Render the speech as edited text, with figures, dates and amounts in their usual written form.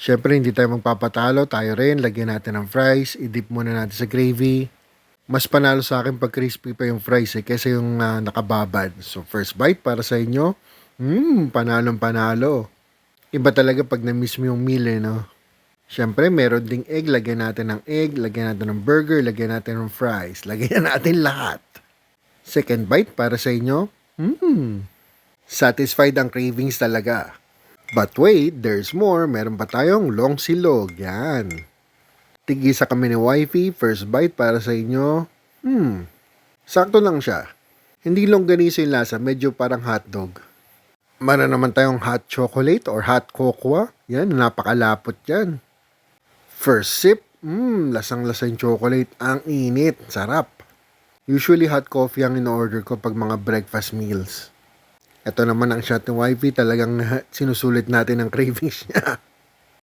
Siyempre, hindi tayo magpapatalo. Tayo rin, lagyan natin ng fries. I-dip muna natin sa gravy. Mas panalo sa akin pag crispy pa yung fries kaysa yung nakababad. So, first bite para sa inyo. Panalong panalo. Iba talaga pag na-miss mo yung meal no? Siyempre, meron ding egg. Lagyan natin ng egg. Lagyan natin ng burger. Lagyan natin ng fries. Lagyan natin lahat. Second bite para sa inyo. Satisfied ang cravings talaga. But wait, there's more. Meron pa tayong long silog. Yan. Tigisa kami ni wifey. First bite para sa inyo. Sakto lang siya. Hindi longganisa yung lasa. Medyo parang hotdog. Meron naman tayong hot chocolate or hot cocoa. Yan, napakalapot yan. First sip. Lasang-lasa yung chocolate. Ang init. Sarap. Usually hot coffee ang in-order ko pag mga breakfast meals. Ito naman ang shot ni wifey, talagang sinusulit natin ang cravings niya.